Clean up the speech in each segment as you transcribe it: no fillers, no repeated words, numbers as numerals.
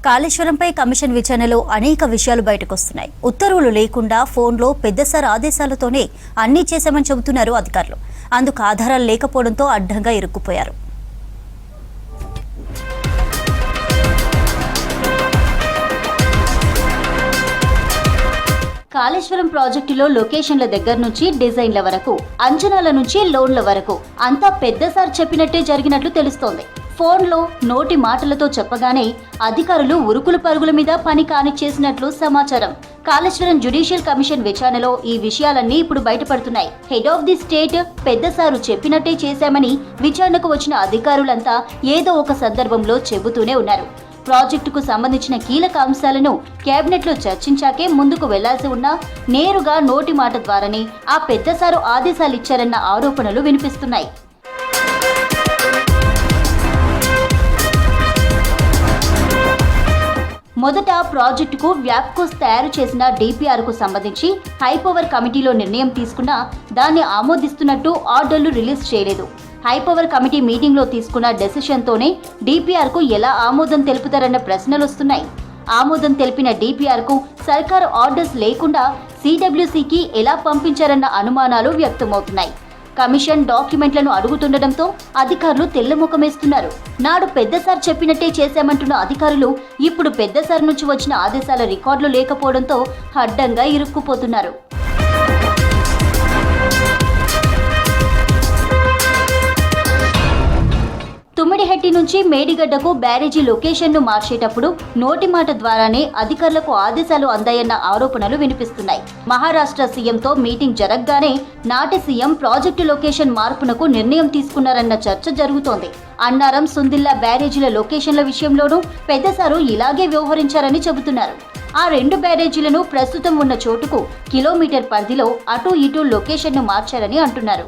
కాళేశ్వరంపై commission విచారణలో అనేక విషయాలు బయటకొస్తున్నాయి. ఉత్తర్వులు లేకుండా ఫోన్లో పెద్దసార్ ఆదేశాలతోనే అన్నీ చేశామని చెబుతున్నారు అధికారులు. అందుకు ఆధారాలు లేకపోవడంతో అడ్డంగా ఇరుక్కుపోయారు. కాళేశ్వరం ప్రాజెక్టులో లొకేషన్ల దగ్గర నుంచి డిజైన్ల వరకు, అంచనాల నుంచి లోన్ల వరకు అంతా పెద్దసార్ చెప్పినట్టే జరిగినట్లు తెలుస్తోంది. ఫోన్లో నోటి మాటలతో చెప్పగానే అధికారులు ఉరుకుల పరుగుల మీద పని కానిచ్చేసినట్లు సమాచారం. కాళేశ్వరం జ్యుడిషియల్ కమిషన్ విచారణలో ఈ విషయాలన్నీ ఇప్పుడు బయటపడుతున్నాయి. హెడ్ ఆఫ్ ది స్టేట్ పెద్దసారు చెప్పినట్టే చేశామని విచారణకు వచ్చిన అధికారులంతా ఏదో ఒక సందర్భంలో చెబుతూనే ఉన్నారు. ప్రాజెక్టుకు సంబంధించిన కీలక అంశాలను కేబినెట్లో చర్చించాకే ముందుకు వెళ్లాల్సి ఉన్నా నేరుగా నోటి మాట ద్వారానే ఆ పెద్దసారు ఆదేశాలిచ్చారన్న ఆరోపణలు వినిపిస్తున్నాయి. మొదట ప్రాజెక్టుకు వ్యాప్కోస్ తయారు చేసిన డిపిఆర్కు సంబంధించి హైపవర్ కమిటీలో నిర్ణయం తీసుకున్నా దాన్ని ఆమోదిస్తున్నట్టు ఆర్డర్లు రిలీజ్ చేయలేదు. హైపవర్ కమిటీ మీటింగ్లో తీసుకున్న డెసిషన్తోనే డిపిఆర్కు ఎలా ఆమోదం తెలుపుతారన్న ప్రశ్నలు వస్తున్నాయి. ఆమోదం తెలిపిన డిపిఆర్కు సర్కారు ఆర్డర్స్ లేకుండా సిడబ్ల్యూసీకి ఎలా పంపించారన్న అనుమానాలు వ్యక్తమవుతున్నాయి. కమిషన్ డాక్యుమెంట్లను అడుగుతుండటంతో అధికారులు తెల్లముఖమేస్తున్నారు. నాడు పెద్దసార్ చెప్పినట్టే చేశామంటున్న అధికారులు ఇప్పుడు పెద్దసార్ నుంచి వచ్చిన ఆదేశాల రికార్డులు లేకపోవడంతో అడ్డంగా ఇరుక్కుపోతున్నారు. తుమ్మిడిహెట్టి నుంచి మేడిగడ్డకు బ్యారేజీ లొకేషన్ను మార్చేటప్పుడు నోటి మాట ద్వారానే అధికారులకు ఆదేశాలు అందాయన్న ఆరోపణలు వినిపిస్తున్నాయి. మహారాష్ట్ర సీఎంతో మీటింగ్ జరగగానే నాటి సీఎం ప్రాజెక్టు లొకేషన్ మార్పునకు నిర్ణయం తీసుకున్నారన్న చర్చ జరుగుతోంది. అన్నారం, సుందిల్లా బ్యారేజీల లొకేషన్ల విషయంలోనూ పెద్దసారు ఇలాగే వ్యవహరించారని చెబుతున్నారు. ఆ రెండు బ్యారేజీలను ప్రస్తుతం ఉన్న చోటుకు కిలోమీటర్ పరిధిలో అటూ ఇటూ లొకేషన్ను మార్చారని అంటున్నారు.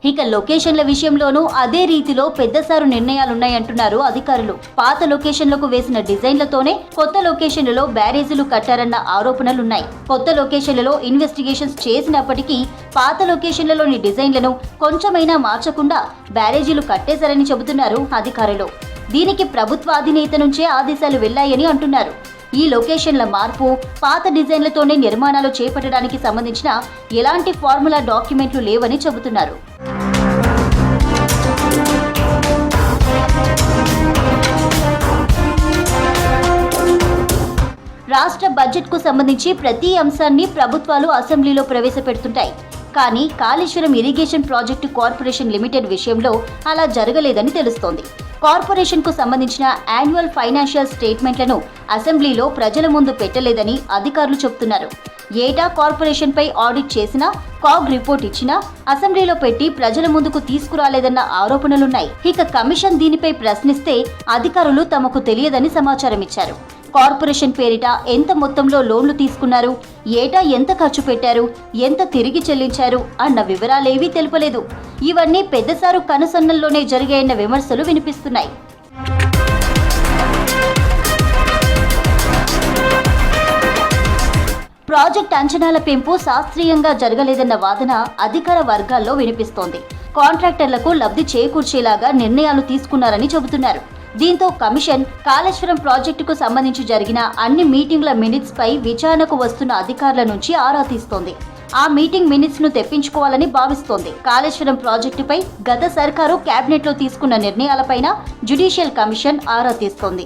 ఇక లొకేషన్ల విషయంలోనూ అదే రీతిలో పెద్దసారు నిర్ణయాలున్నాయంటున్నారు అధికారులు. పాత లొకేషన్లకు వేసిన డిజైన్లతోనే కొత్త లొకేషన్లలో బ్యారేజీలు కట్టారన్న ఆరోపణలున్నాయి. కొత్త లొకేషన్లలో ఇన్వెస్టిగేషన్స్ చేసినప్పటికీ పాత లొకేషన్లలోని డిజైన్లను కొంచెమైనా మార్చకుండా బ్యారేజీలు కట్టేశారని చెబుతున్నారు అధికారులు. దీనికి ప్రభుత్వ అధినేత నుంచే ఆదేశాలు వెళ్లాయని అంటున్నారు. ఈ లొకేషన్ల మార్పు, పాత డిజైన్లతోనే నిర్మాణాలు చేపట్టడానికి సంబంధించిన ఎలాంటి ఫార్ములా డాక్యుమెంట్లు లేవని చెబుతున్నారు. రాష్ట్ర బడ్జెట్కు సంబంధించి ప్రతి అంశాన్ని ప్రభుత్వాలు అసెంబ్లీలో ప్రవేశపెడుతుంటాయి. కానీ Kaleshwaram irrigation project corporation limited విషయంలో అలా జరగలేదని తెలుస్తోంది. కార్పొరేషన్కు సంబంధించిన యాన్యువల్ ఫైనాన్షియల్ స్టేట్మెంట్లను అసెంబ్లీలో ప్రజల ముందు పెట్టలేదని అధికారులు చెబుతున్నారు. ఏటా కార్పొరేషన్పై ఆడిట్ చేసినా, కాగ్ రిపోర్ట్ ఇచ్చినా అసెంబ్లీలో పెట్టి ప్రజల ముందుకు తీసుకురాలేదన్న ఆరోపణలున్నాయి. ఇక కమిషన్ దీనిపై ప్రశ్నిస్తే అధికారులు తమకు తెలియదని సమాచారం ఇచ్చారు. కార్పొరేషన్ పేరిట ఎంత మొత్తంలో లోన్లు తీసుకున్నారు, ఏటా ఎంత ఖర్చు పెట్టారు, ఎంత తిరిగి చెల్లించారు అన్న వివరాలేవీ తెలుపలేదు. ఇవన్నీ పెద్దసారు కనుసన్నల్లోనే జరిగాయన్న విమర్శలు వినిపిస్తున్నాయి. ప్రాజెక్ట్ అంచనాల పెంపు శాస్త్రీయంగా జరగలేదన్న వాదన అధికార వర్గాల్లో వినిపిస్తోంది. కాంట్రాక్టర్లకు లబ్ధి చేకూర్చేలాగా నిర్ణయాలు తీసుకున్నారని చెబుతున్నారు. దీంతో కమిషన్ కాళేశ్వరం ప్రాజెక్టుకు సంబంధించి జరిగిన అన్ని మీటింగ్ల మినిట్స్ పై విచారణకు వస్తున్న అధికారుల నుంచి ఆరా తీస్తోంది. ఆ మీటింగ్ మినిట్స్ ను తెప్పించుకోవాలని భావిస్తోంది. కాళేశ్వరం ప్రాజెక్టుపై గత సర్కారు కేబినెట్లో తీసుకున్న నిర్ణయాలపైన జ్యుడిషియల్ కమిషన్ ఆరా తీస్తోంది.